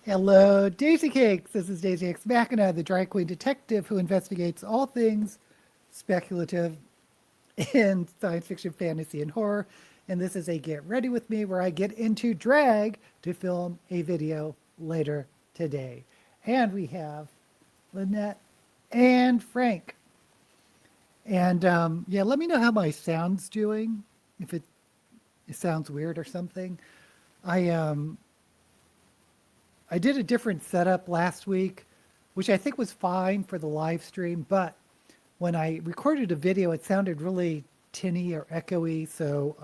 Hello, Daisy Cakes. This is Daisy X Machina, the drag queen detective who investigates all things speculative in science fiction, fantasy, and horror. And this is a Get Ready With Me where I get into drag to film a video later today. And we have Lynette and Frank. And yeah, let me know how my sound's doing, if it sounds weird or something. I I did a different setup last week, which I think was fine for the live stream, but when I recorded a video, it sounded really tinny or echoey, so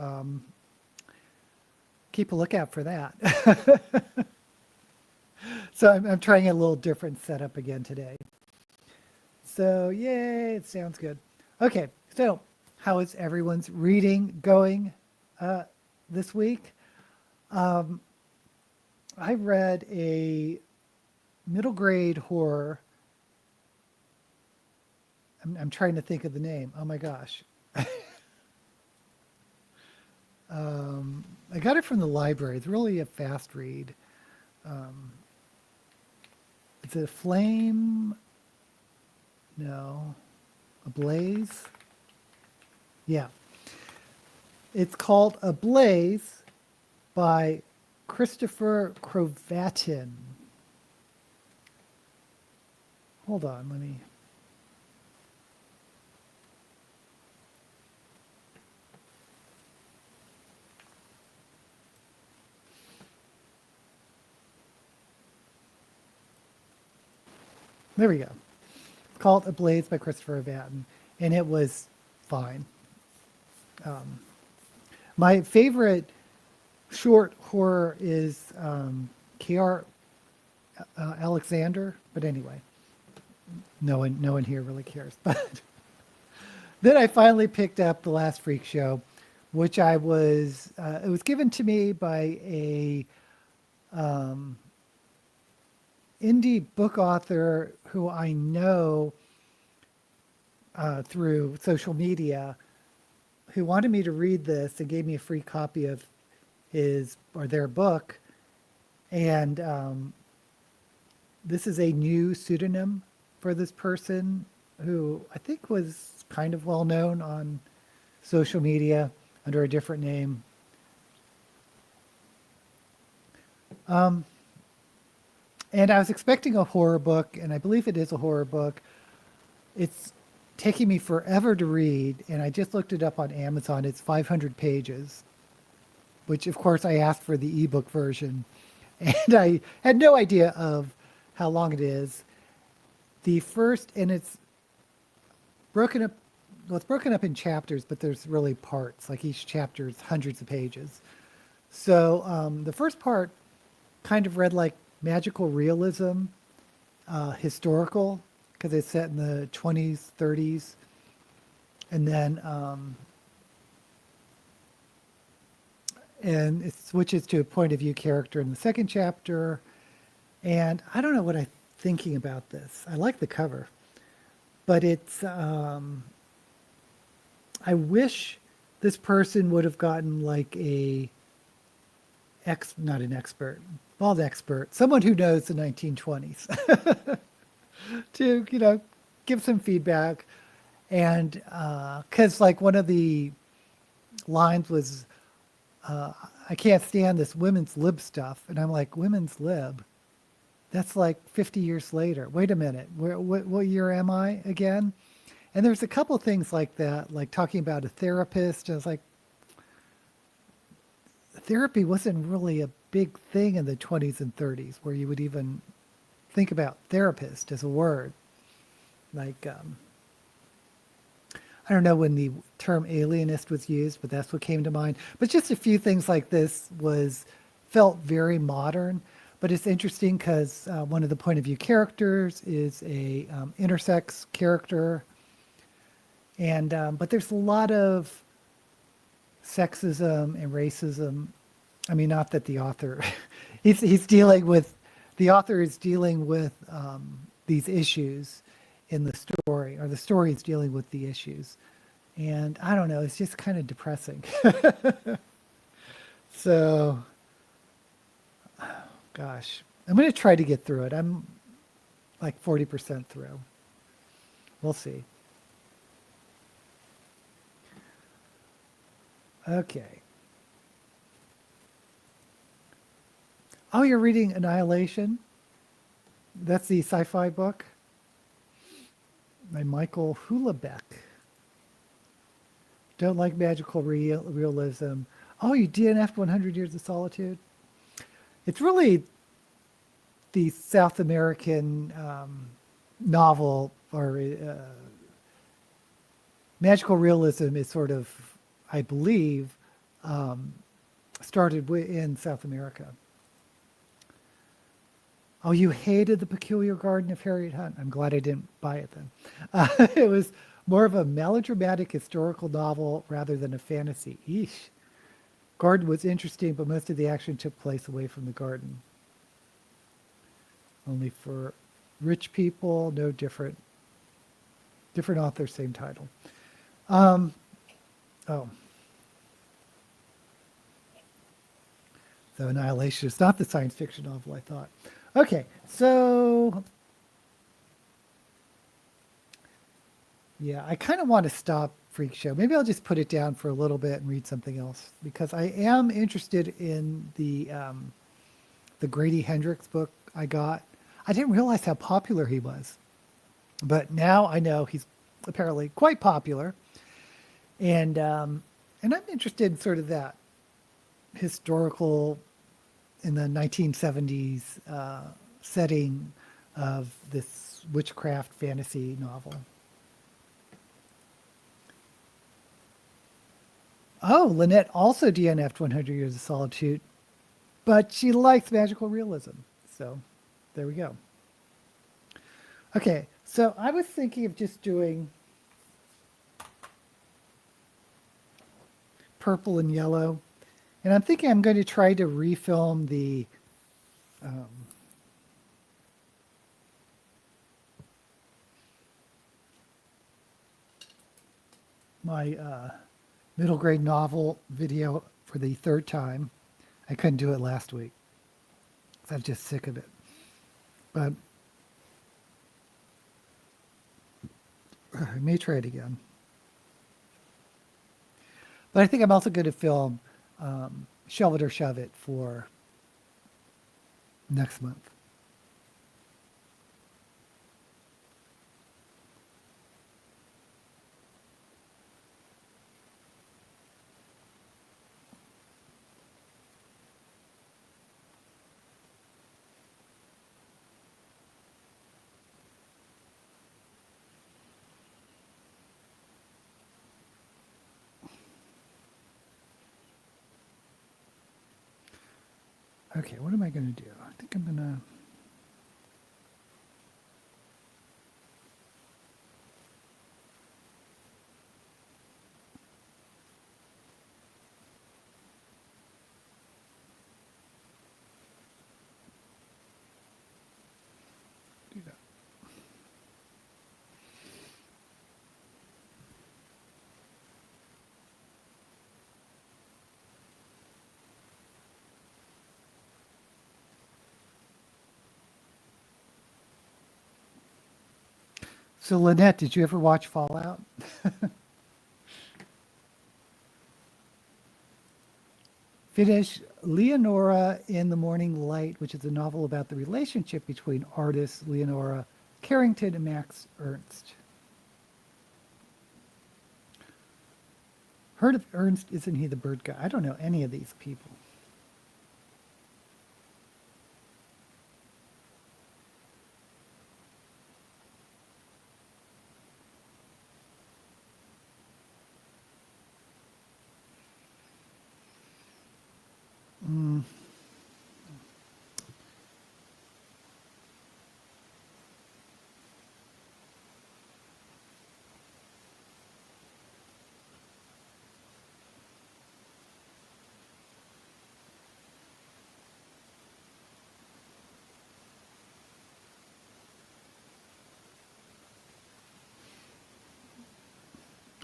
keep a lookout for that. So I'm trying a little different setup again today. So yay, it sounds good. Okay, so how is everyone's reading going this week? I read a middle grade horror. I'm trying to think of the name. Oh my gosh. I got it from the library. It's really a fast read. Is it a flame? No. Ablaze? Yeah. It's called Ablaze by Christopher Crovatin. Hold on, let me... There we go. It's called Ablaze by Christopher Crovatin, and it was fine. My favorite short horror is K.R. Alexander, but anyway, no one here really cares. But then I finally picked up The Last Freak Show, which it was given to me by a indie book author who I know through social media, who wanted me to read this and gave me a free copy of their book. And this is a new pseudonym for this person who I think was kind of well known on social media under a different name. And I was expecting a horror book, and I believe it is a horror book. It's taking me forever to read, and I just looked it up on Amazon. It's 500 pages, which of course I asked for the ebook version, and I had no idea of how long it is. And it's broken up, well, it's broken up in chapters, but there's really parts, like each chapter is hundreds of pages. So the first part kind of read like magical realism, historical, because it's set in the 20s, 30s. And then and it switches to a point of view character in the second chapter. And I don't know what I'm thinking about this. I like the cover, but it's, I wish this person would have gotten like not an expert, bald expert, someone who knows the 1920s to, give some feedback. And because like one of the lines was, I can't stand this women's lib stuff. And I'm like, women's lib? That's like 50 years later. Wait a minute. What year am I again? And there's a couple things like that, like talking about a therapist. I was like, therapy wasn't really a big thing in the 20s and 30s where you would even think about therapist as a word. Like, I don't know when the term alienist was used, but that's what came to mind. But just a few things like this felt very modern. But it's interesting because one of the point of view characters is a intersex character. And but there's a lot of sexism and racism. I mean, not that the author, the author is dealing with these issues in the story, or the story is dealing with the issues. And I don't know, it's just kind of depressing. So, gosh, I'm going to try to get through it. I'm like 40% through. We'll see. Okay. Oh, you're reading Annihilation? That's the sci-fi book by Michael Houellebecq. Don't like magical realism. Oh, you DNF'd 100 Years of Solitude? It's really the South American novel, or magical realism is sort of, I believe, started in South America. Oh, you hated The Peculiar Garden of Harriet Hunt. I'm glad I didn't buy it then. It was more of a melodramatic historical novel rather than a fantasy. Eesh. Garden was interesting, but most of the action took place away from the garden. Only for rich people, no different. Different author, same title. Oh. So Annihilation is not the science fiction novel I thought. Okay, so yeah, I kind of want to stop Freak Show. Maybe I'll just put it down for a little bit and read something else, because I am interested in the Grady Hendrix book I got. I didn't realize how popular he was, but now I know he's apparently quite popular, and I'm interested in sort of that historical in the 1970s setting of this witchcraft fantasy novel. Oh, Lynette also DNF'd 100 Years of Solitude, but she likes magical realism. So there we go. Okay, so I was thinking of just doing purple and yellow. And I'm thinking I'm going to try to refilm the my middle grade novel video for the third time. I couldn't do it last week. I'm just sick of it. But I may try it again. But I think I'm also going to film Shelve It or Shove It for next month. Okay, what am I going to do? I think I'm going to... do that. So Lynette, did you ever watch Fallout? Finish Leonora in the Morning Light, which is a novel about the relationship between artists Leonora Carrington and Max Ernst. Heard of Ernst? Isn't he the bird guy? I don't know any of these people.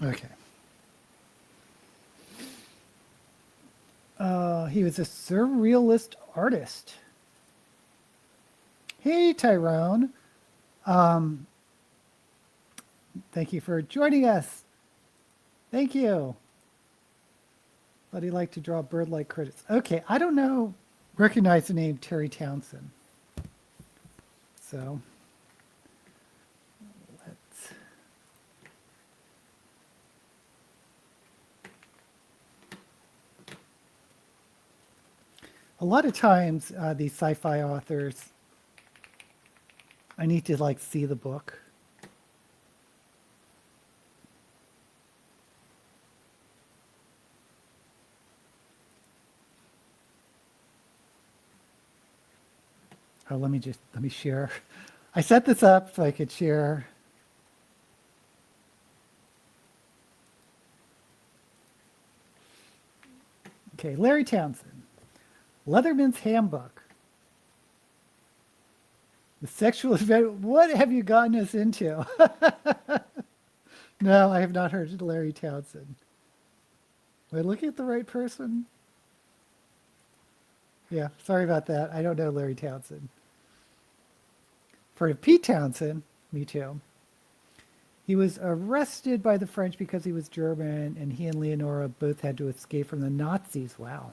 Okay. He was a surrealist artist. Hey, Tyrone. Um, Thank you for joining us. Thank you. But he liked to draw bird-like critters. Okay, I don't know, recognize the name Terry Townsend. So let's. A lot of times, these sci-fi authors, I need to like see the book. Oh, let me share. I set this up so I could share. Okay, Larry Townsend, Leatherman's Handbook. The sexual event. What have you gotten us into? No, I have not heard of Larry Townsend. Am I looking at the right person? Yeah, sorry about that. I don't know Larry Townsend. For Pete Townsend, me too. He was arrested by the French because he was German, and he and Leonora both had to escape from the Nazis. Wow.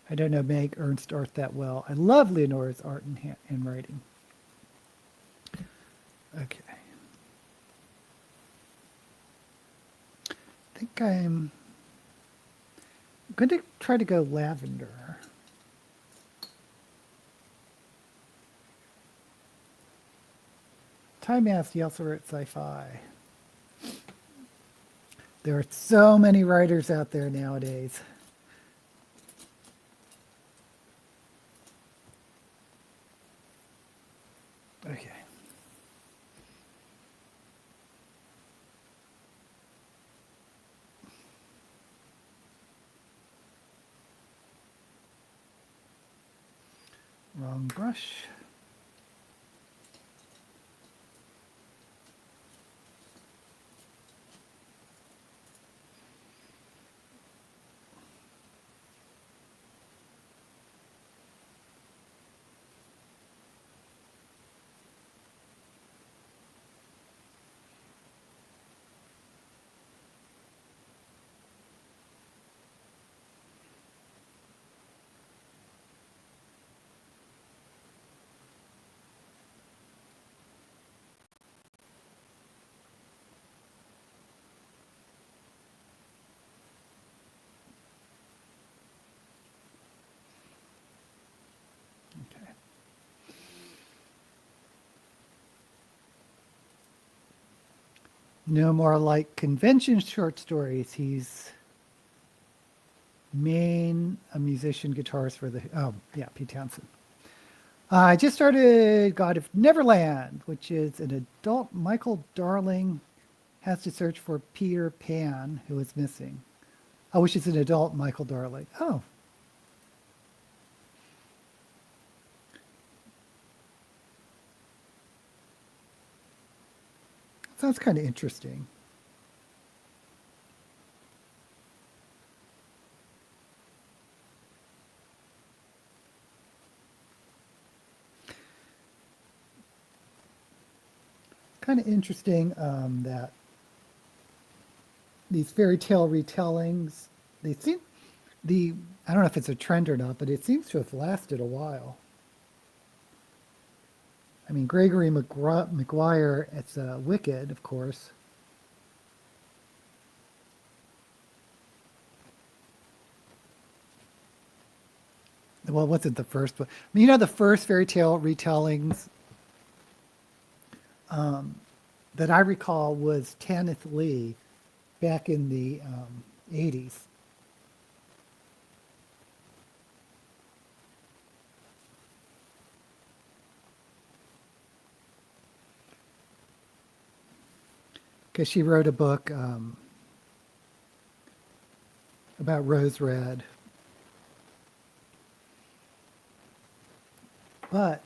I don't know Meg Ernst art that well. I love Leonora's art and writing. Okay. I think I'm going to try to go lavender. Time asked, he also wrote sci-fi. There are so many writers out there nowadays. Okay. Wrong brush. Okay. No more like convention short stories. He's a musician, guitarist for the, oh, yeah, Pete Townsend. I just started God of Neverland, which is an adult Michael Darling has to search for Peter Pan, who is missing. Oh, which is an adult Michael Darling. Oh. Sounds kind of interesting. Kind of interesting that these fairy tale retellings, they seem, I don't know if it's a trend or not, but it seems to have lasted a while. I mean, Gregory Maguire, it's Wicked, of course. Well, wasn't the first one? I mean, you know, the first fairy tale retellings that I recall was Tanith Lee back in the 80s. Because she wrote a book about Rose Red. But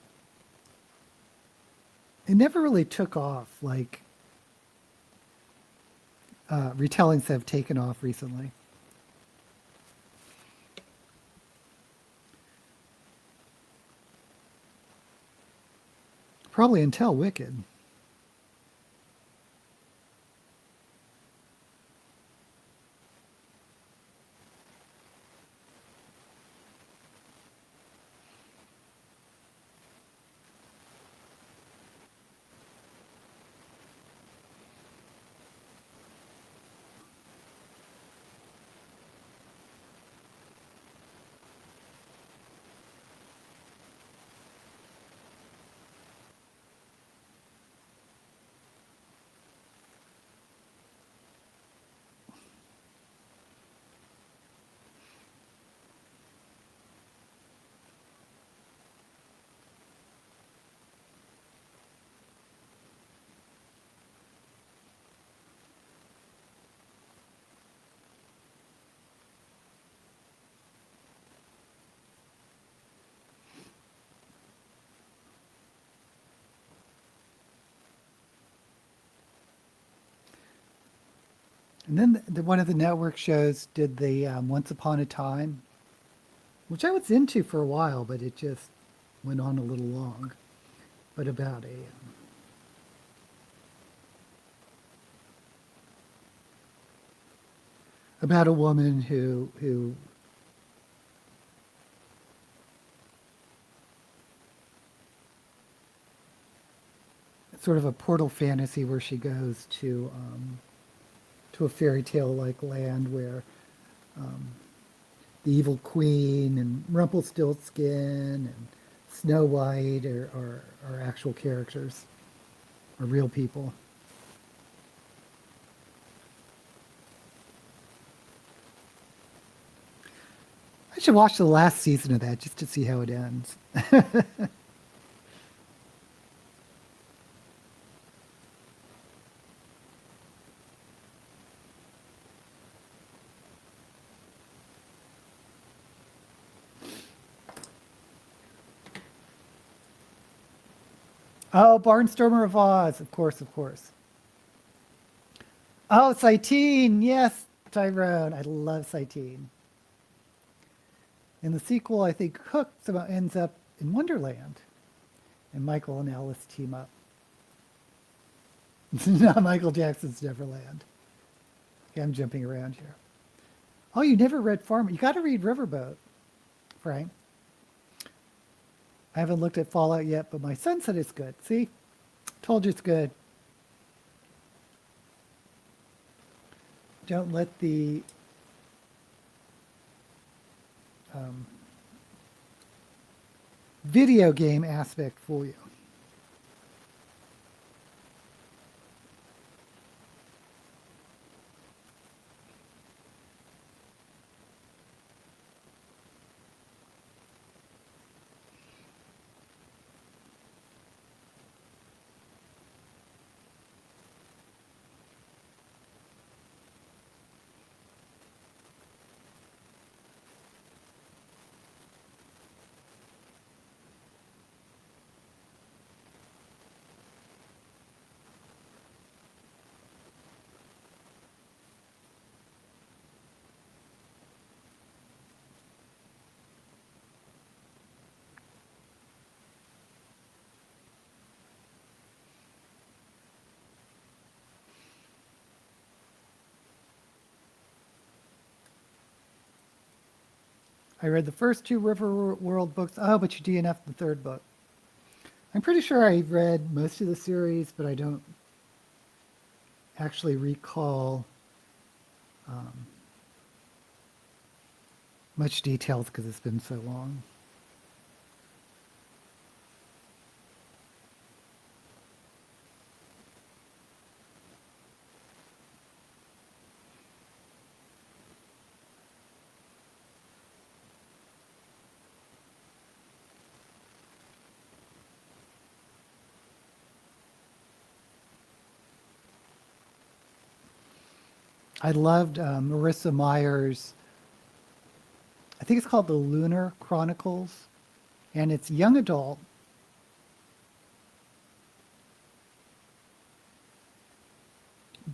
it never really took off like retellings have taken off recently. Probably until Wicked. And then one of the network shows did the Once Upon a Time, which I was into for a while, but it just went on a little long. But about a woman who sort of a portal fantasy where she goes to a fairy tale like land where the evil queen and Rumpelstiltskin and Snow White are actual characters, are real people. I should watch the last season of that just to see how it ends. Oh, Barnstormer of Oz, of course, of course. Oh, Saitine, yes, Tyrone. I love Saitine. In the sequel, I think Hook somehow ends up in Wonderland, and Michael and Alice team up. Not Michael Jackson's Neverland. Okay, I'm jumping around here. Oh, you never read Farmer. You got to read Riverboat, Frank. I haven't looked at Fallout yet, but my son said it's good. See? Told you it's good. Don't let the video game aspect fool you. I read the first two River World books. Oh, but you DNF'd the third book. I'm pretty sure I read most of the series, but I don't actually recall much details because it's been so long. I loved Marissa Meyer's, I think it's called The Lunar Chronicles, and it's young adult.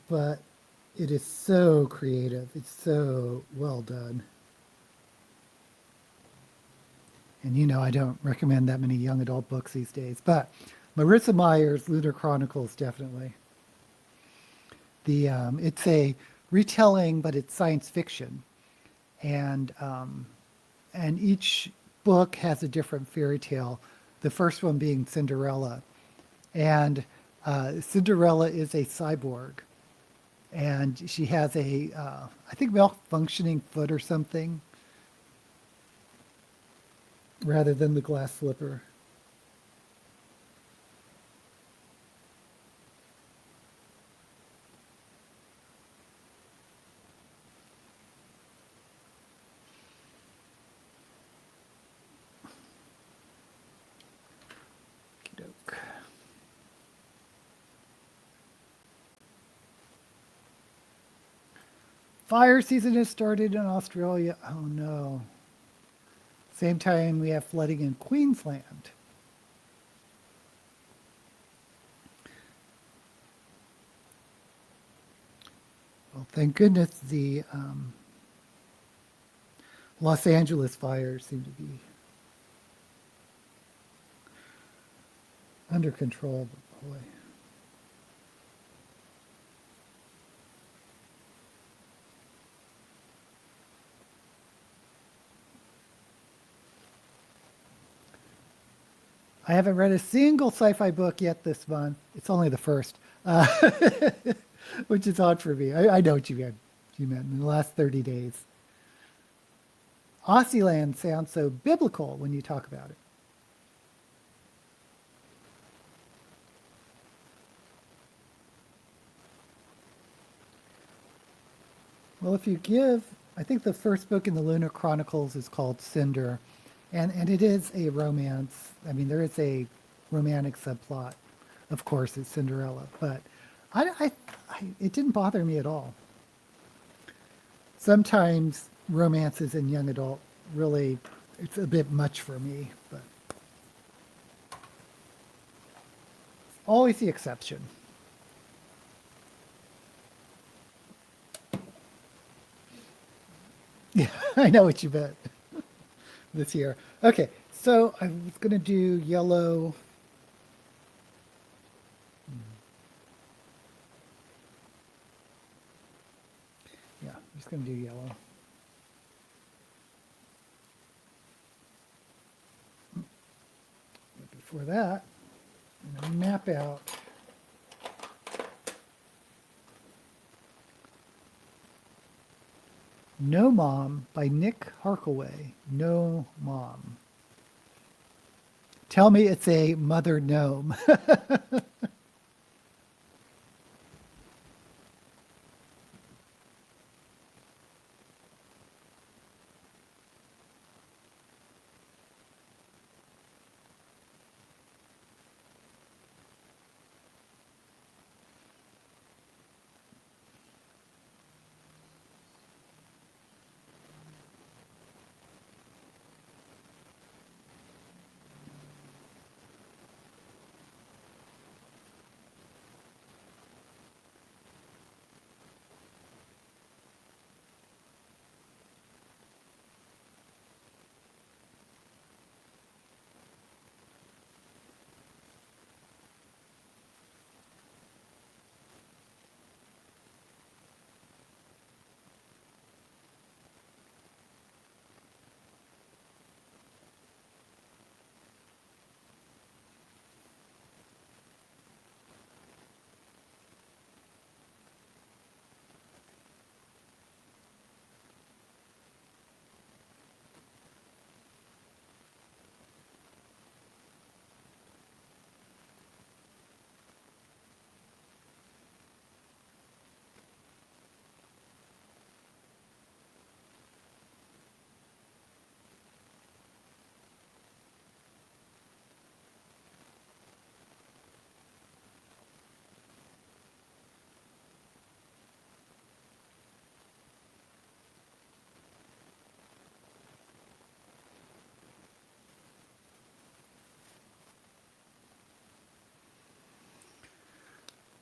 But it is so creative. It's so well done. And you know, I don't recommend that many young adult books these days, but Marissa Meyer's Lunar Chronicles, definitely. It's a retelling, but it's science fiction, and and each book has a different fairy tale. The first one being Cinderella, and Cinderella is a cyborg, and she has I think malfunctioning foot or something, rather than the glass slipper. Okey-doke. Fire season has started in Australia. Oh no. Same time we have flooding in Queensland. Well, thank goodness the Los Angeles fires seem to be under control, but boy. I haven't read a single sci-fi book yet this month. It's only the first, which is odd for me. I know what you meant in the last 30 days. Aussie sounds so biblical when you talk about it. Well, if you give, I think the first book in the Lunar Chronicles is called Cinder, and it is a romance. I mean, there is a romantic subplot. Of course, it's Cinderella, but it didn't bother me at all. Sometimes romances in young adult really, it's a bit much for me, but always the exception. Yeah, I know what you meant this year. Okay, so I was going to do yellow. Yeah, I'm just going to do yellow. But before that, I'm going to map out No Mom by Nick Harkaway. No Mom. Tell me it's a mother gnome.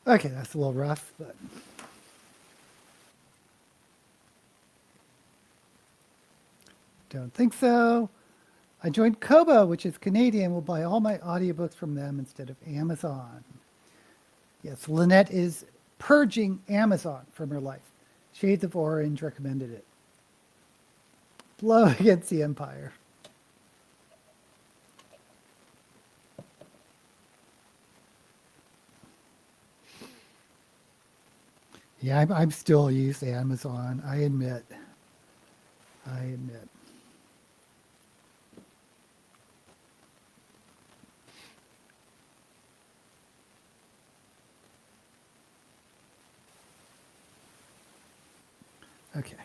Okay, that's a little rough, but don't think so. I joined Kobo, which is Canadian. Will buy all my audiobooks from them instead of Amazon. Yes, Lynette is purging Amazon from her life. Shades of Orange recommended it. Blow against the empire. Yeah, I'm still use Amazon. I admit. Okay.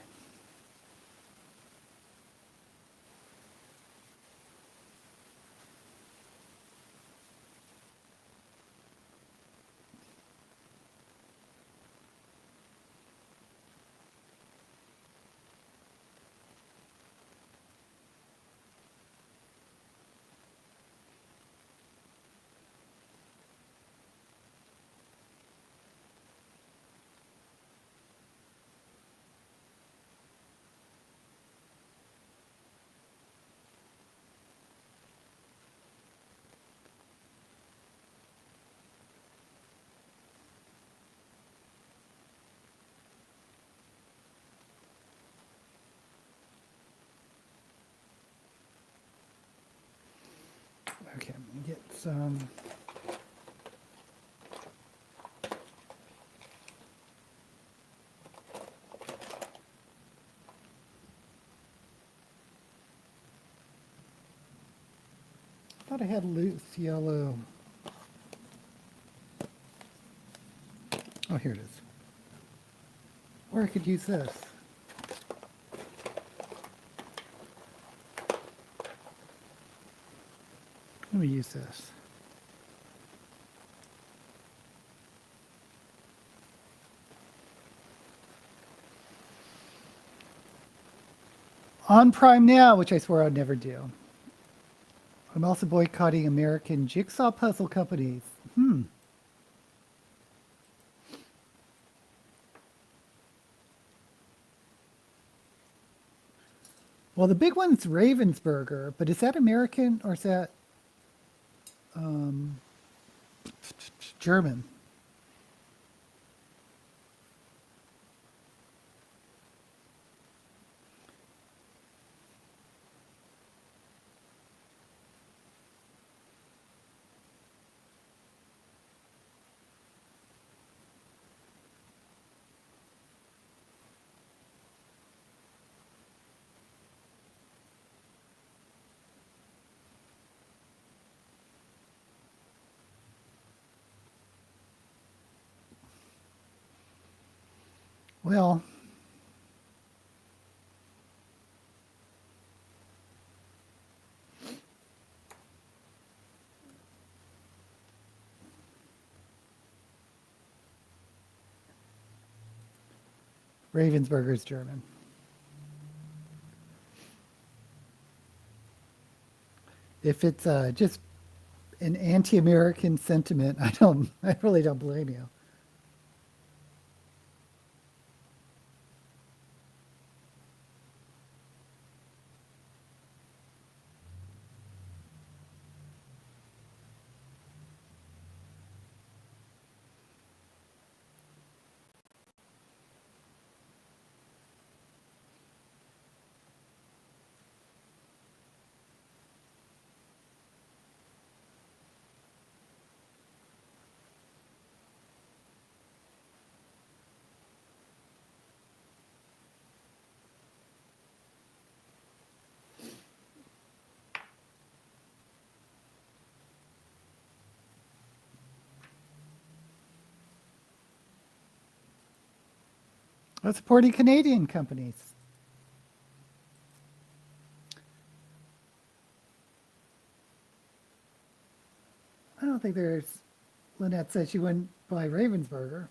Okay, I'm gonna get some. I thought I had loose yellow. Oh, here it is. Or I could use this. Let me use this. On Prime Now, which I swore I'd never do. I'm also boycotting American jigsaw puzzle companies. Well, the big one's Ravensburger, but is that American or is that German? Well, Ravensburger is German. If it's just an anti-American sentiment, I really don't blame you. I'm supporting Canadian companies. I don't think there's. Lynette said she wouldn't buy Ravensburger.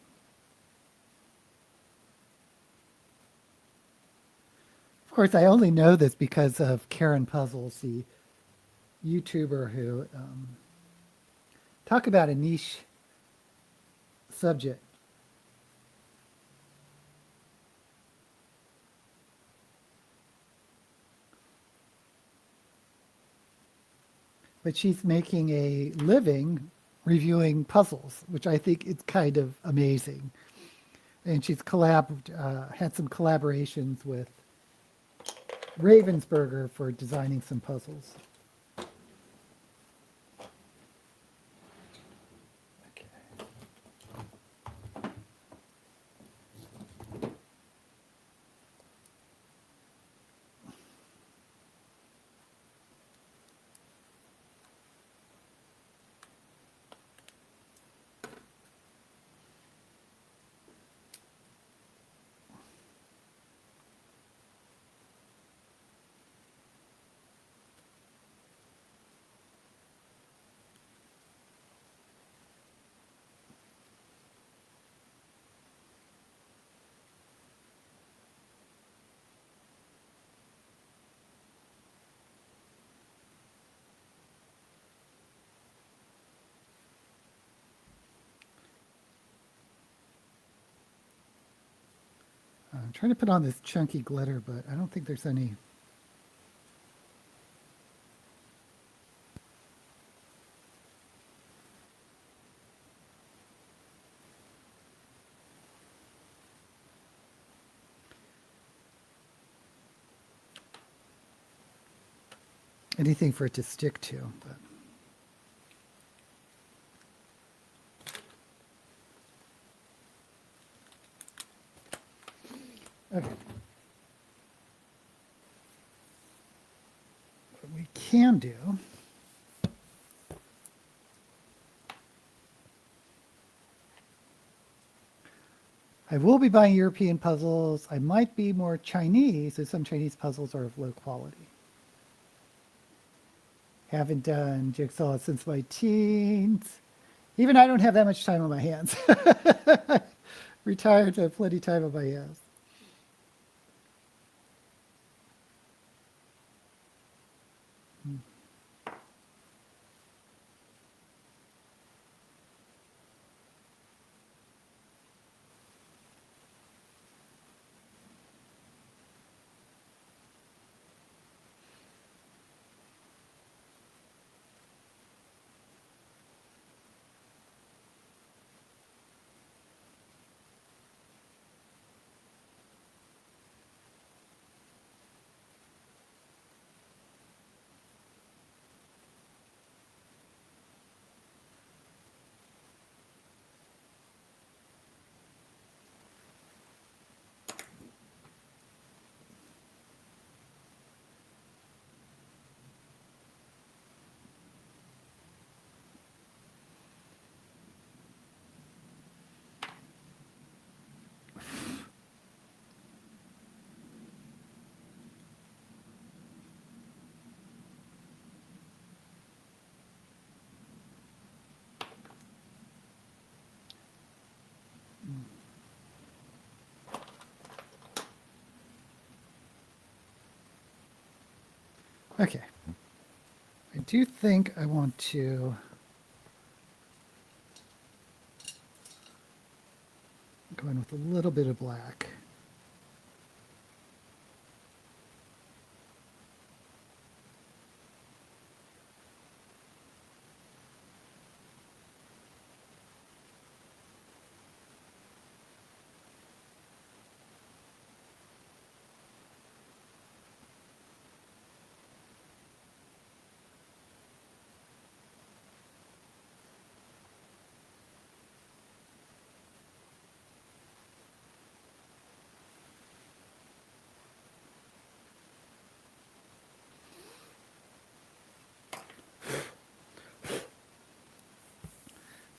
Of course, I only know this because of Karen Puzzles, the YouTuber who talk about a niche subject. but she's making a living reviewing puzzles, which I think is kind of amazing. And she's had some collaborations with Ravensburger for designing some puzzles. I'm trying to put on this chunky glitter, but I don't think there's anything for it to stick to. But okay. What we can do I will be buying European puzzles. I might be more Chinese, as some Chinese puzzles are of low quality. Haven't done jigsaw since my teens. Even I don't have that much time on my hands. Retired to have plenty of time on my hands. Okay. I do think I want to go in with a little bit of black.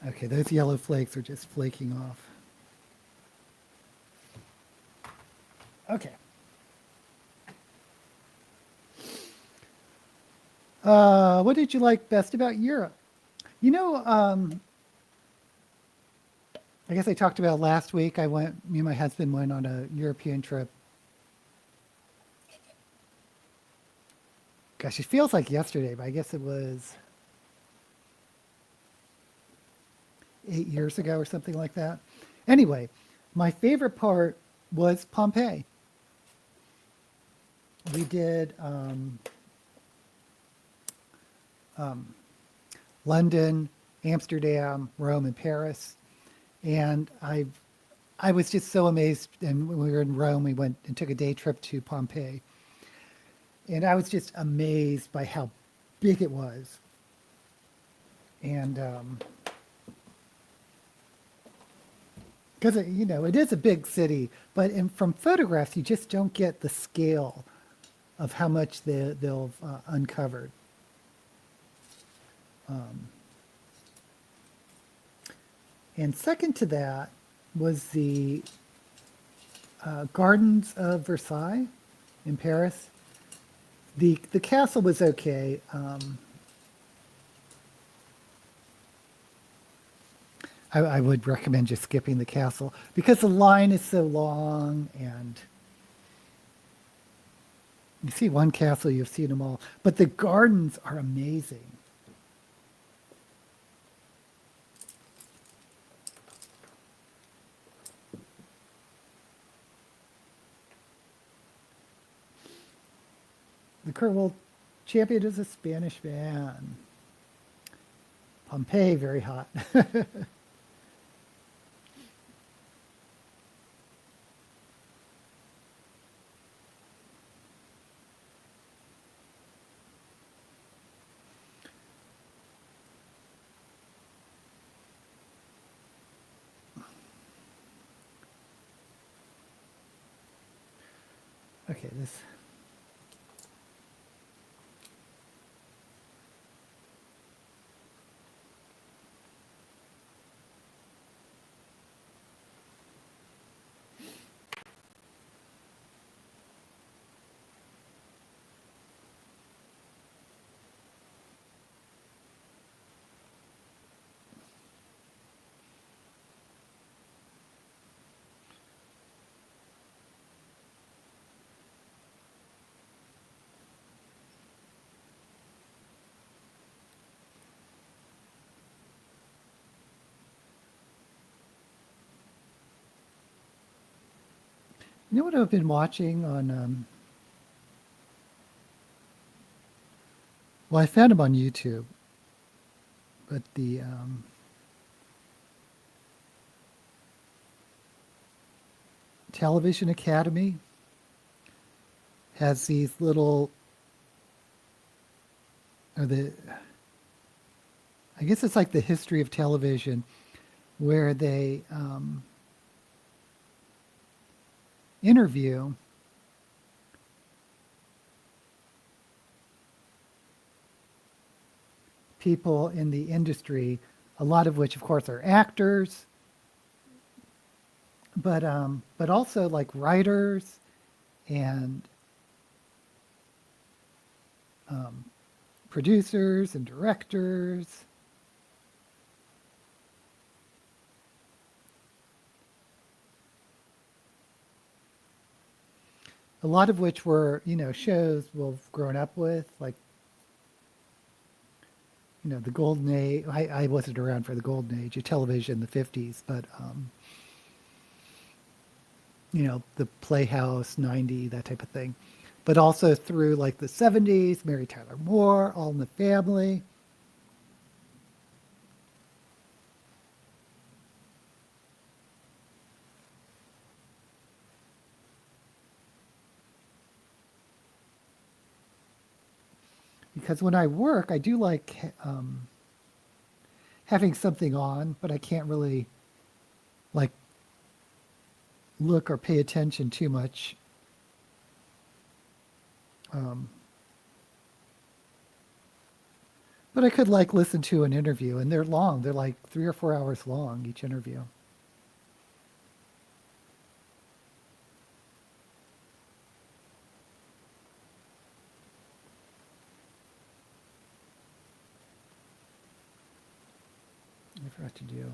Okay, those yellow flakes are just flaking off. Okay. What did you like best about Europe? You know, I guess I talked about last week. Me and my husband went on a European trip. Gosh, it feels like yesterday, but I guess it was 8 years ago or something like that. Anyway, my favorite part was Pompeii. We did London, Amsterdam, Rome, and Paris. And I was just so amazed. And when we were in Rome, we went and took a day trip to Pompeii. And I was just amazed by how big it was. And because, it is a big city, but from photographs, you just don't get the scale of how much they'll uncovered. And second to that was the Gardens of Versailles in Paris. The castle was okay. I would recommend just skipping the castle because the line is so long, and you see one castle, you've seen them all. But the gardens are amazing. The current world champion is a Spanish man. Pompeii, very hot. Okay, this. You know what I've been watching on? Well, I found him on YouTube, but the Television Academy has these little, or I guess it's like the history of television, where they interview people in the industry, a lot of which, of course, are actors, but also like writers and producers and directors. A lot of which were, shows we've grown up with, like, the golden age. I wasn't around for the golden age of television, the 50s, but, the Playhouse, 90, that type of thing. But also through like the 70s, Mary Tyler Moore, All in the Family. Because when I work, I do like having something on, but I can't really like look or pay attention too much. But I could like listen to an interview, and they're long. They're like 3 or 4 hours long, each interview. I forgot to do.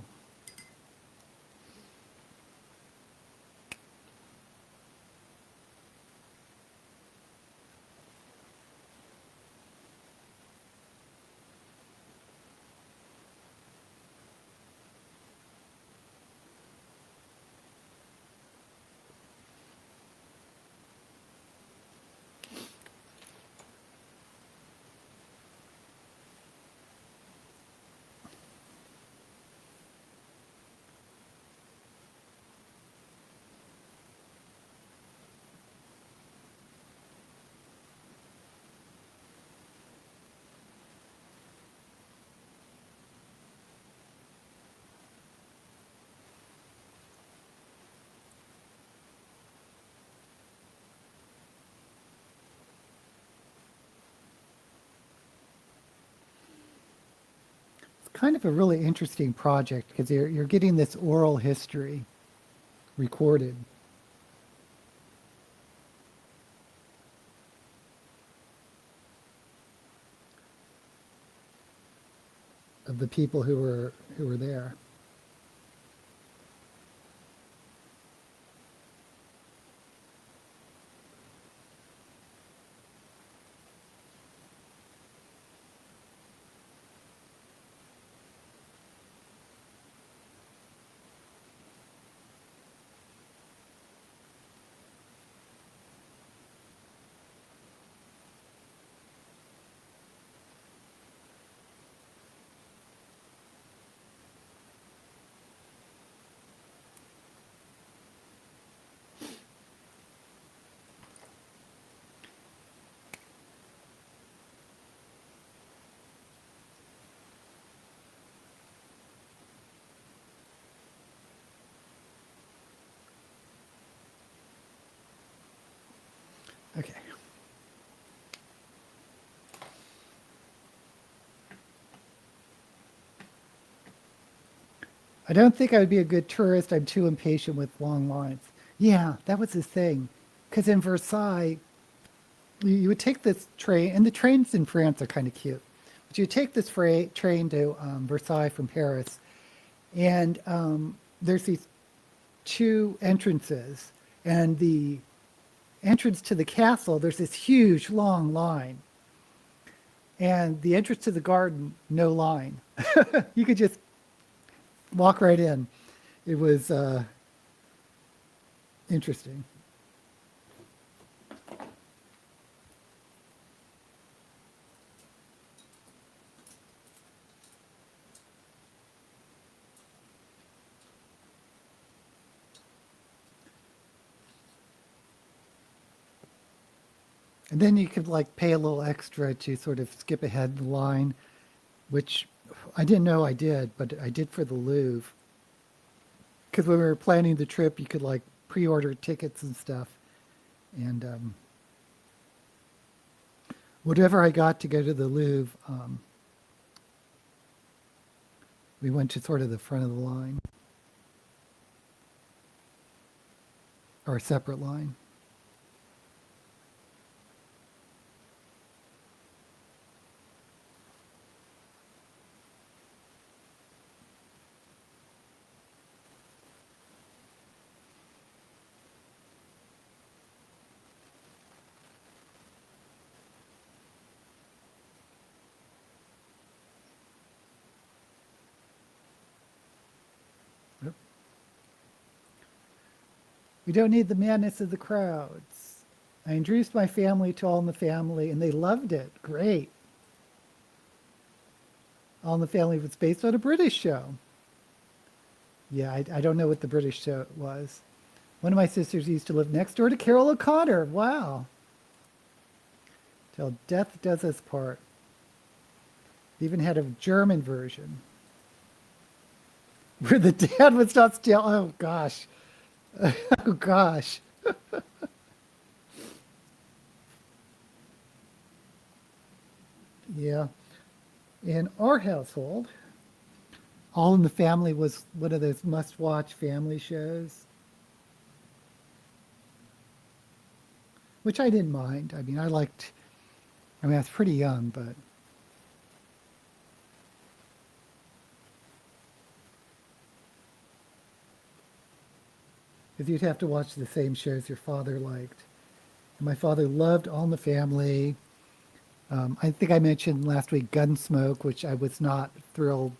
kind of a really interesting project because you're getting this oral history recorded. Of the people who were there. Okay. I don't think I would be a good tourist. I'm too impatient with long lines. Yeah, that was the thing. Because in Versailles, you would take this train, and the trains in France are kind of cute. But you take this train to Versailles from Paris, and there's these two entrances. And the entrance to the castle, there's this huge, long line. And the entrance to the garden, no line. You could just walk right in. It was interesting. And then you could like pay a little extra to sort of skip ahead the line, which I didn't know I did, but I did for the Louvre. Because when we were planning the trip, you could like pre-order tickets and stuff. And whatever I got to go to the Louvre, we went to sort of the front of the line. Or a separate line. We don't need the madness of the crowds. I introduced my family to All in the Family, and they loved it. Great. All in the Family was based on a British show. Yeah, I don't know what the British show was. One of my sisters used to live next door to Carol O'Connor. Wow. Till death does us part. They even had a German version. Where the dad was not still. Oh, gosh. Oh, gosh. Yeah. In our household, All in the Family was one of those must-watch family shows, which I didn't mind. I mean, I was pretty young, but because you'd have to watch the same shows your father liked. And my father loved All in the Family. I think I mentioned last week Gunsmoke, which I was not thrilled.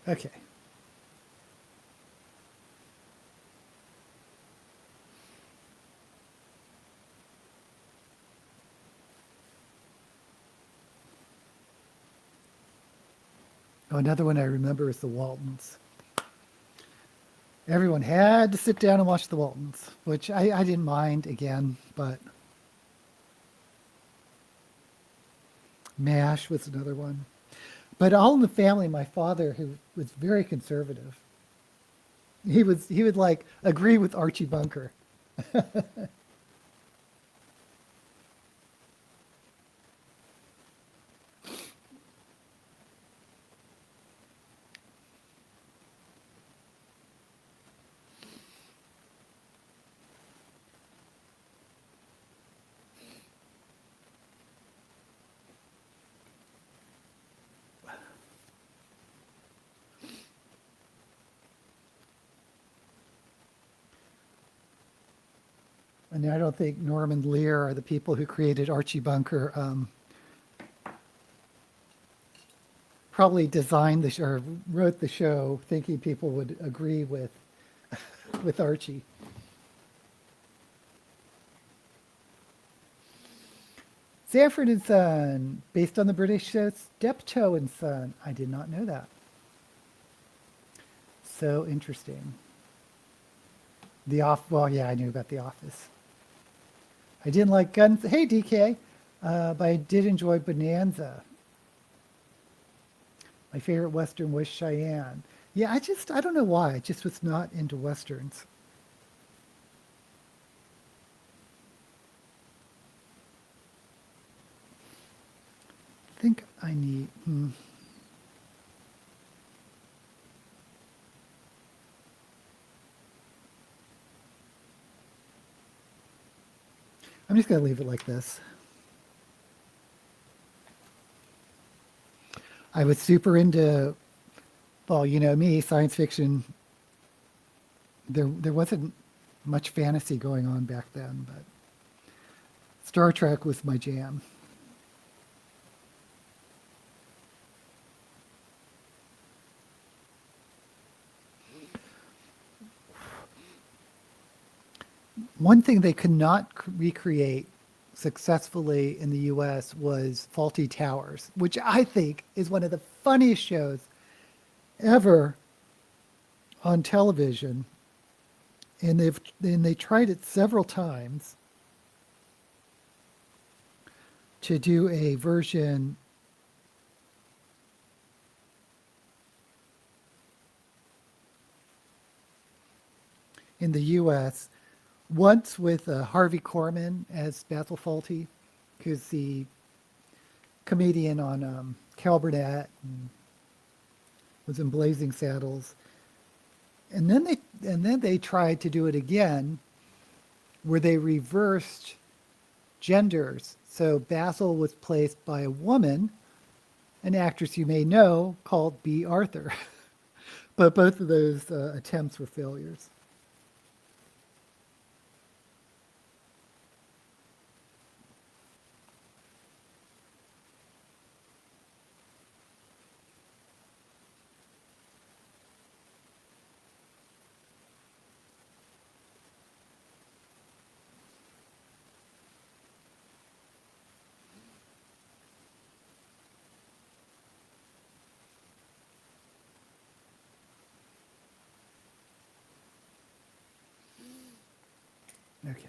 Okay. Oh, another one I remember is the Waltons. Everyone had to sit down and watch the Waltons, which I didn't mind again, but MASH was another one. But all in the family, my father, who was very conservative, he would like agree with Archie Bunker. And I don't think Norman Lear or the people who created Archie Bunker probably designed the show or wrote the show thinking people would agree with with Archie. Sanford and Son, based on the British show Steptoe and Son. I did not know that. So interesting. Well, yeah, I knew about The Office. I didn't like Guns. Hey, DK. But I did enjoy Bonanza. My favorite Western was Cheyenne. Yeah, I don't know why. I just was not into Westerns. I think I need... I'm just going to leave it like this. I was super into, well, you know me, science fiction. There wasn't much fantasy going on back then, but Star Trek was my jam. One thing they could not recreate successfully in the US was Faulty Towers, which I think is one of the funniest shows ever on television. And they tried it several times to do a version in the US, once with Harvey Korman as Basil Fawlty, who's the comedian on Cal Burnett and was in Blazing Saddles. And then they tried to do it again where they reversed genders. So Basil was placed by a woman, an actress you may know called B. Arthur. But both of those attempts were failures. Okay.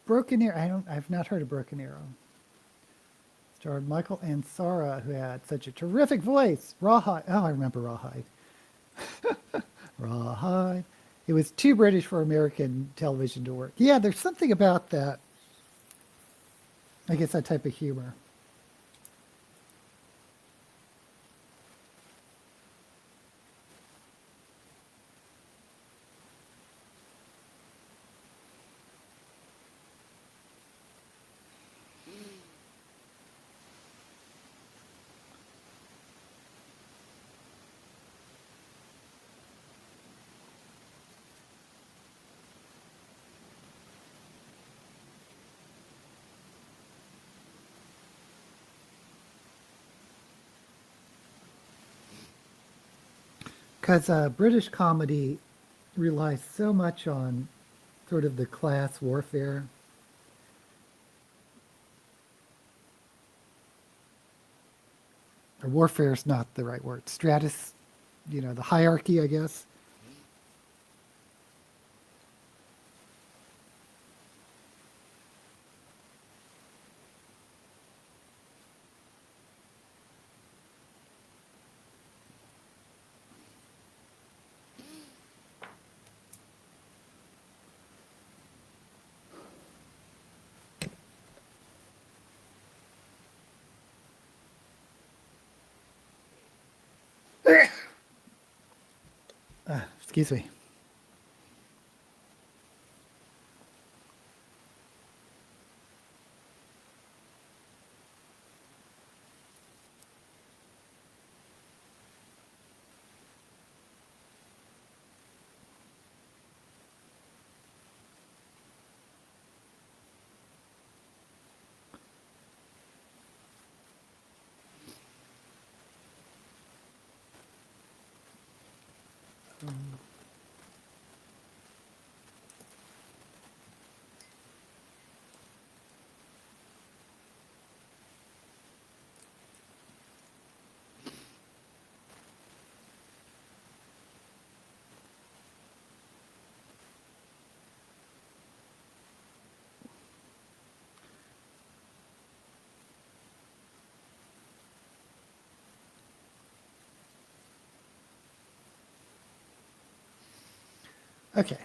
Broken Arrow. I've not heard of Broken Arrow. Starred Michael and Sarah, who had such a terrific voice. Rawhide. Oh, I remember Rawhide. Rawhide. It was too British for American television to work. Yeah, there's something about that. I guess that type of humor. Because British comedy relies so much on sort of the class warfare. Or warfare is not the right word. Stratus, the hierarchy, I guess. Excuse me. Okay.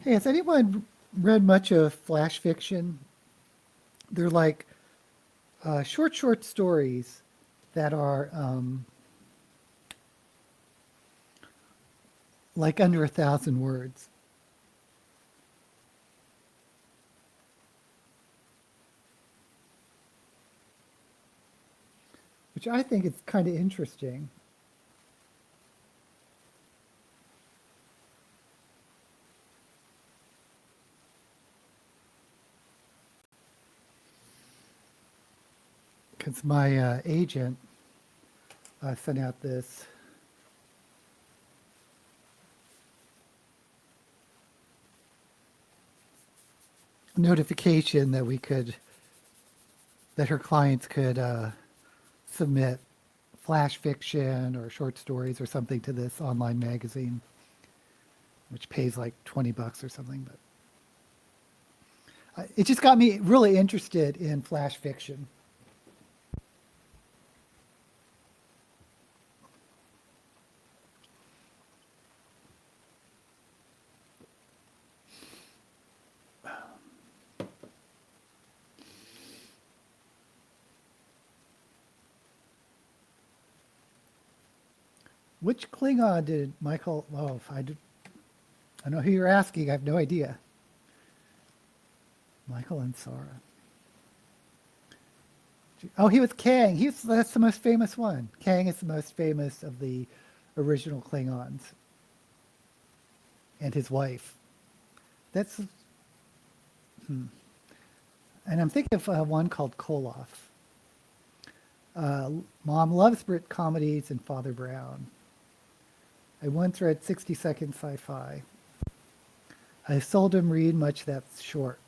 Hey, has anyone read much of flash fiction? They're like short stories that are like under 1,000 words. Which I think is kind of interesting. Because my agent sent out this notification that that her clients could submit flash fiction or short stories or something to this online magazine, which pays like $20 or something. But it just got me really interested in flash fiction. Which Klingon did Michael? Oh, I know who you're asking. I have no idea. Michael and Sarah. Oh, he was Kang. That's the most famous one. Kang is the most famous of the original Klingons. And his wife. That's. And I'm thinking of one called Koloff. Mom loves Brit comedies and Father Brown. I once read 60-second sci-fi. I seldom read much that's short.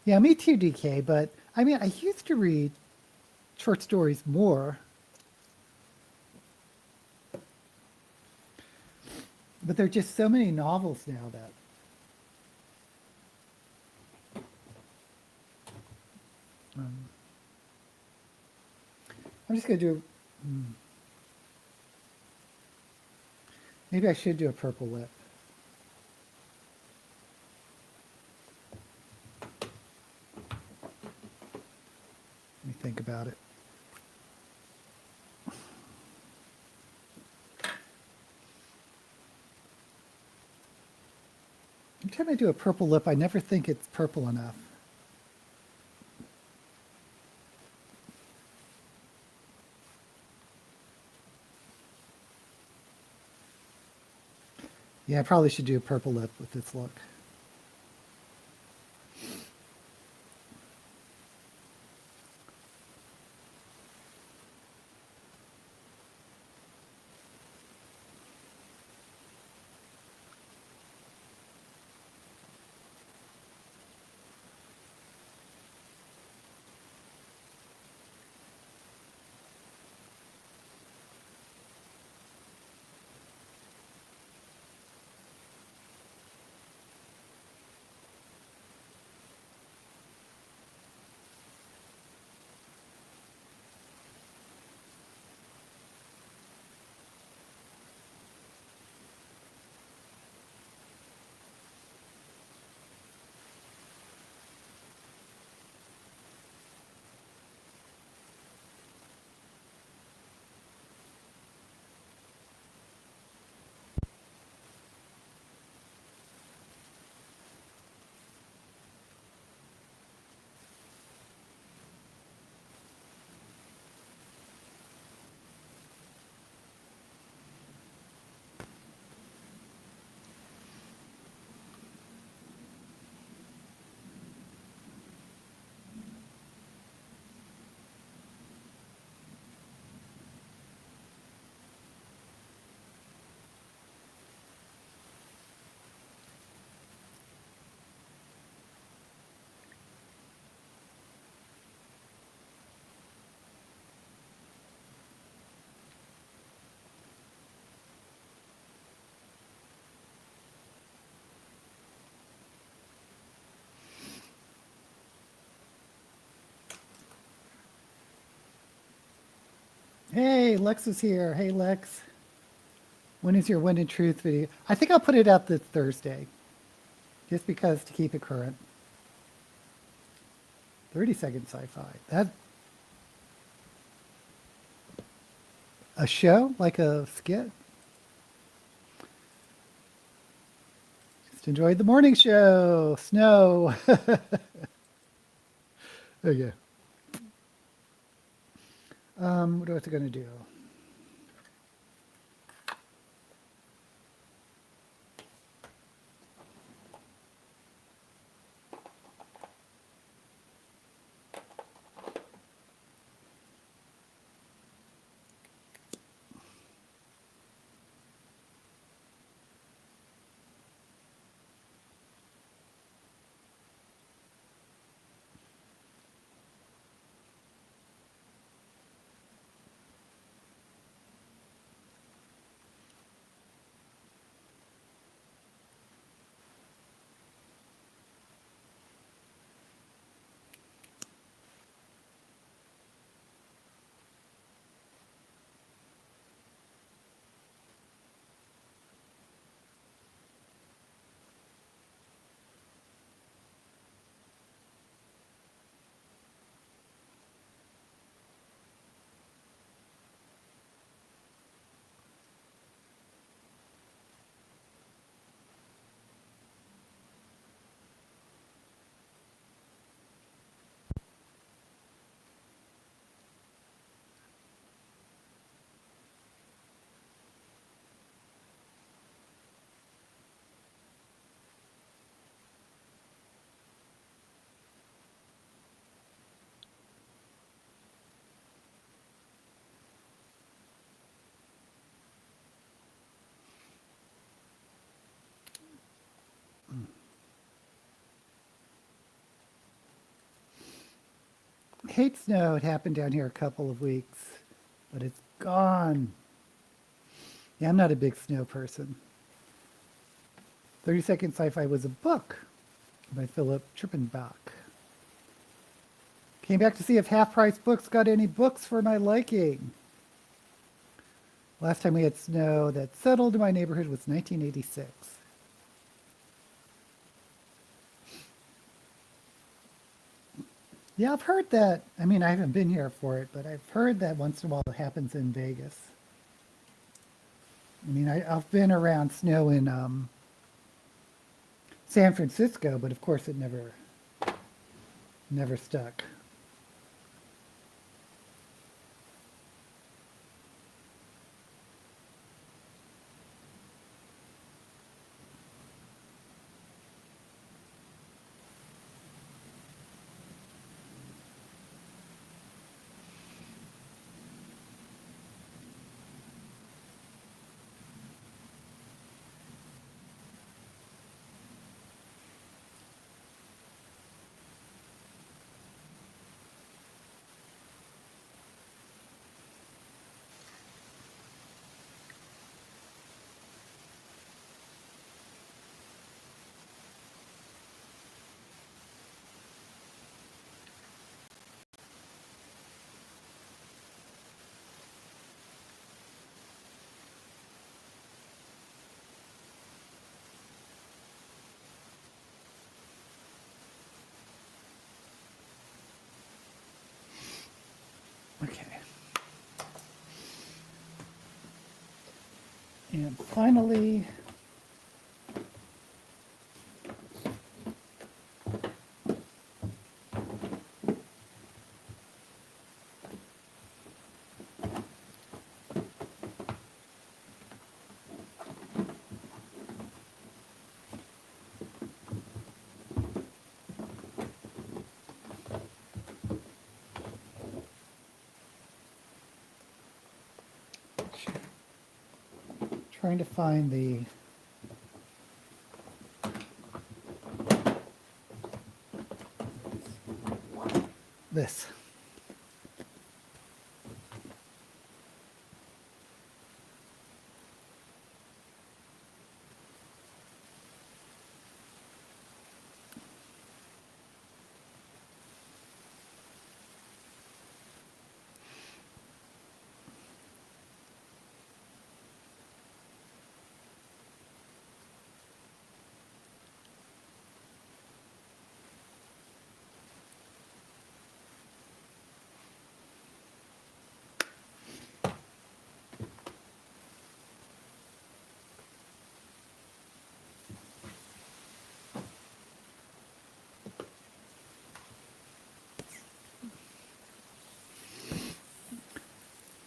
Yeah, me too, DK, but I mean, I used to read short stories more. But there are just so many novels now that... I'm just going to do... Maybe I should do a purple lip. Let me think about it. Every time I do a purple lip, I never think it's purple enough. Yeah, I probably should do a purple lip with this look. Hey, Lex is here. Hey, Lex. When is your When in Truth video? I think I'll put it out this Thursday, just because to keep it current. 30-second sci-fi. That a show like a skit? Just enjoyed the morning show. Snow. Okay. What was I going to do? Hate snow. It happened down here a couple of weeks, but it's gone. Yeah, I'm not a big snow person. 30-second sci-fi was a book by Philip Trippenbach. Came back to see if Half Price Books got any books for my liking. Last time we had snow that settled in my neighborhood was 1986. Yeah, I've heard that. I mean, I haven't been here for it, but I've heard that once in a while it happens in Vegas. I mean, I've been around snow in San Francisco, but of course it never stuck. Okay. And finally, trying to find this.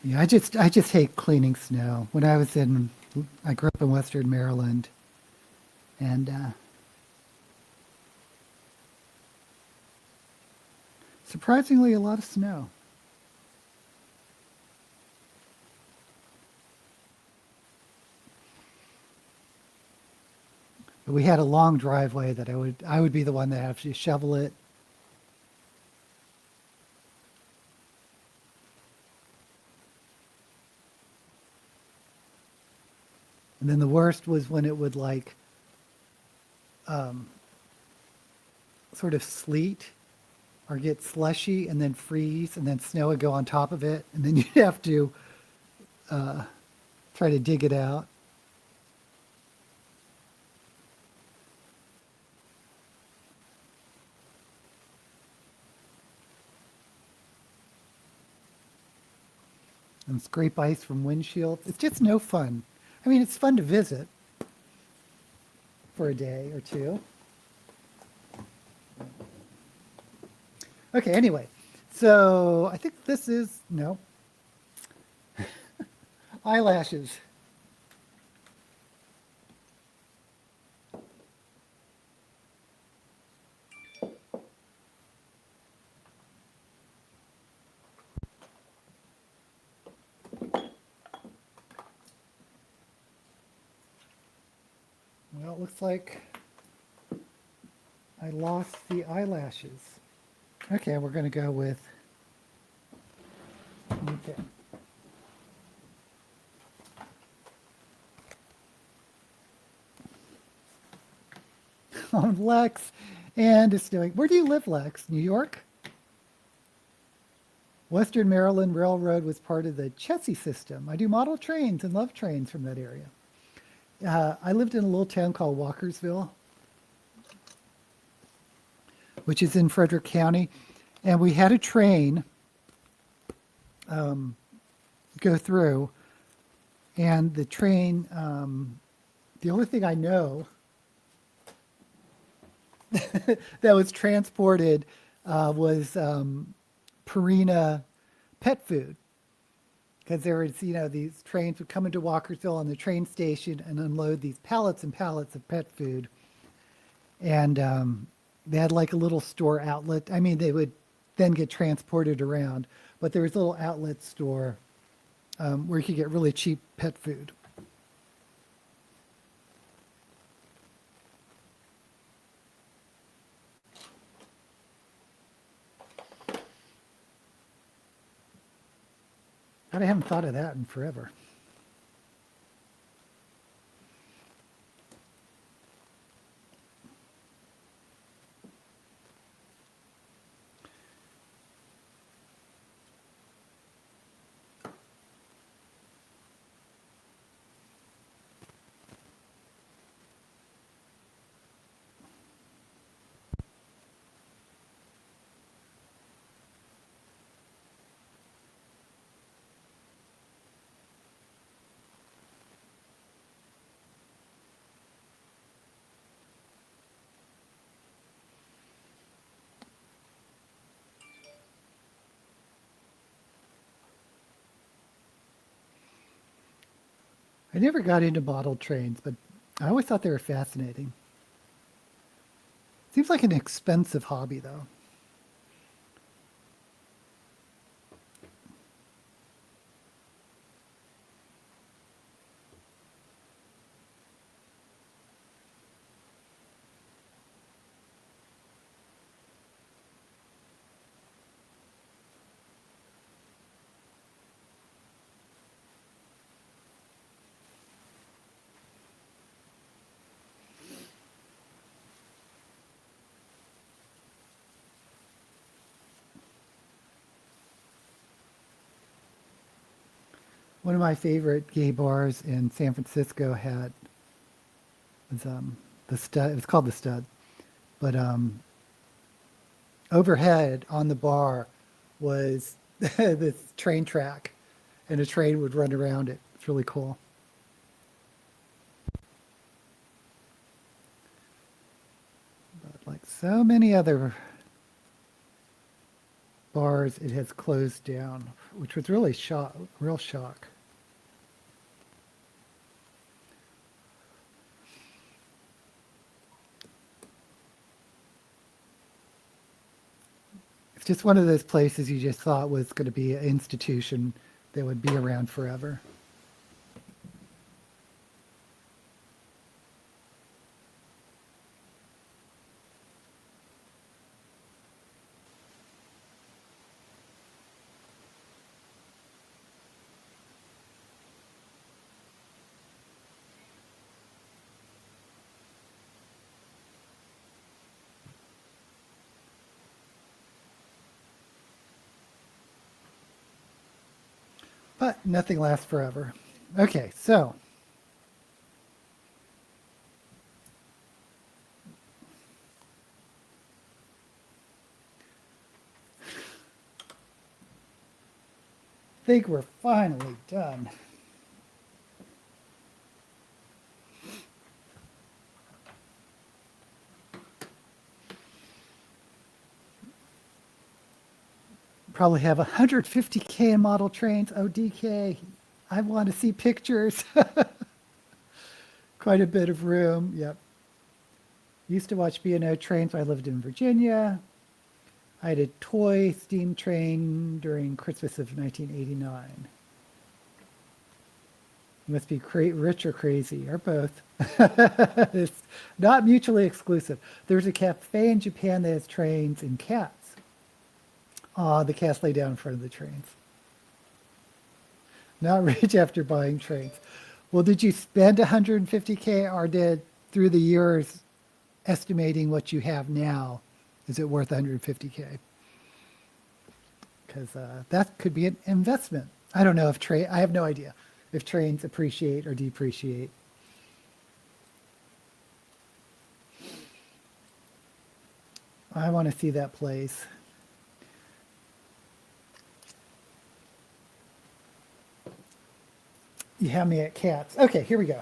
Yeah, I just hate cleaning snow. I grew up in Western Maryland, and surprisingly a lot of snow. But we had a long driveway that I would be the one that have to shovel it. And then the worst was when it would like um, sort of sleet or get slushy and then freeze and then snow would go on top of it and then you'd have to uh, try to dig it out. And scrape ice from windshields. It's just no fun. I mean, it's fun to visit for a day or two. Okay, anyway. So I think this is, no, eyelashes. Well, it looks like I lost the eyelashes. Okay, we're going to go with, okay. On Lex, and it's doing, where do you live, Lex? New York? Western Maryland Railroad was part of the Chessie system. I do model trains and love trains from that area. I lived in a little town called Walkersville, which is in Frederick County, and we had a train go through, and the train, the only thing I know that was transported was Purina pet food. Because there was, these trains would come into Walkersville on the train station and unload these pallets and pallets of pet food. And they had like a little store outlet. I mean, they would then get transported around, but there was a little outlet store where you could get really cheap pet food. God, I haven't thought of that in forever. I never got into model trains, but I always thought they were fascinating. Seems like an expensive hobby, though. One of my favorite gay bars in San Francisco had was the Stud. It was called the Stud, but overhead on the bar was this train track, and a train would run around it. It's really cool. But like so many other bars, it has closed down, which was really real shock. It's just one of those places you just thought was going to be an institution that would be around forever. But nothing lasts forever. Okay, so I think we're finally done. Probably have 150K in model trains. Oh, DK, I want to see pictures. Quite a bit of room. Yep. Used to watch B&O trains when I lived in Virginia. I had a toy steam train during Christmas of 1989. You must be rich or crazy, or both. It's not mutually exclusive. There's a cafe in Japan that has trains and cats. The cats lay down in front of the trains. Not rich after buying trains. Well, did you spend 150K or did, through the years, estimating what you have now, is it worth 150K? Because that could be an investment. I don't know if I have no idea if trains appreciate or depreciate. I want to see that place. You have me at cats. Okay, here we go.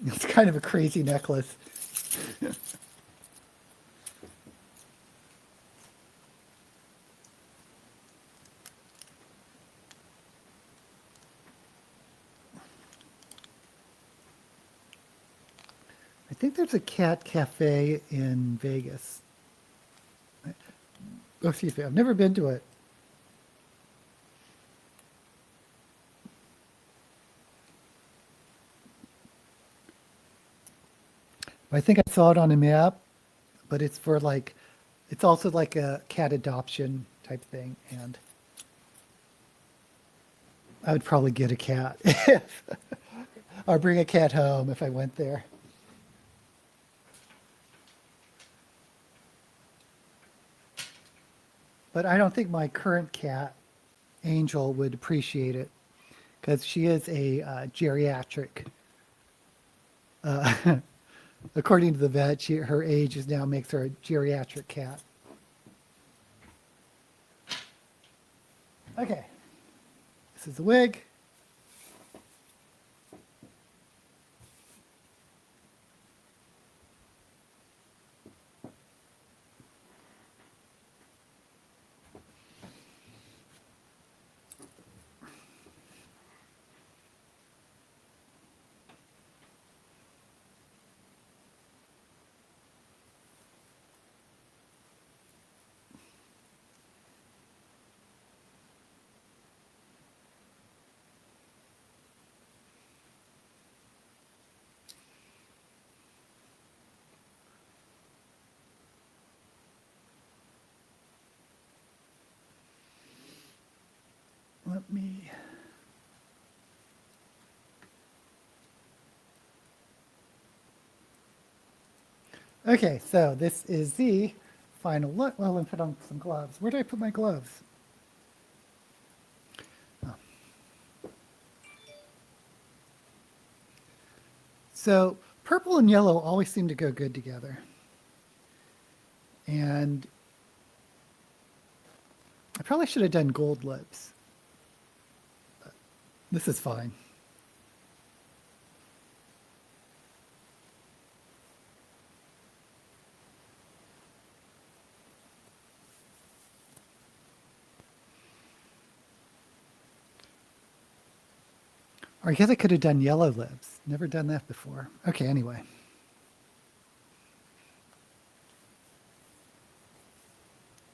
It's kind of a crazy necklace. I think there's a cat cafe in Vegas. Go see if I've never been to it. I think I saw it on a map, but it's for like, it's also like a cat adoption type thing. And I would probably get a cat or bring a cat home if I went there. But I don't think my current cat, Angel, would appreciate it because she is a geriatric. According to the vet, her age is now makes her a geriatric cat. Okay, this is the wig. Let me. Okay, so this is the final look. Well, let me put on some gloves. Where did I put my gloves? Oh. So purple and yellow always seem to go good together. And I probably should have done gold lips. But this is fine. Or I guess I could have done yellow lips. Never done that before. Okay, anyway.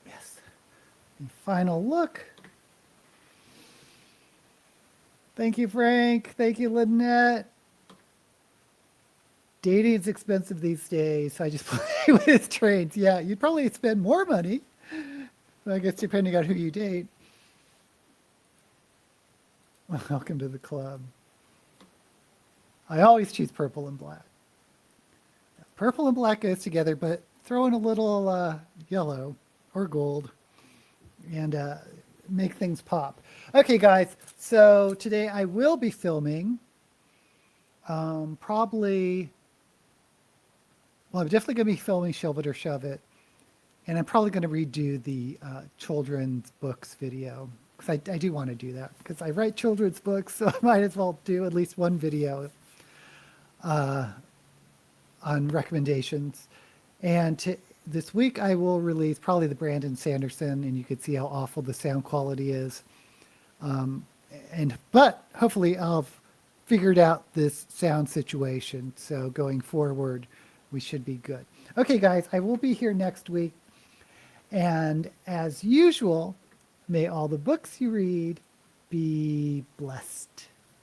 Yes. The final look. Thank you, Frank. Thank you, Lynette. Dating is expensive these days, so I just play with his trades. Yeah, you'd probably spend more money, I guess, depending on who you date. Welcome to the club. I always choose purple and black. Purple and black goes together, but throw in a little yellow or gold and make things pop. Okay, guys, so today I will be filming probably, well, I'm definitely going to be filming Shelve It or Shove It, and I'm probably going to redo the children's books video, because I do want to do that, because I write children's books, so I might as well do at least one video on recommendations. And this week I will release probably the Brandon Sanderson, and you can see how awful the sound quality is. But hopefully I'll figured out this sound situation, so going forward we should be good. Okay, guys, I will be here next week, and as usual, may all the books you read be blessed.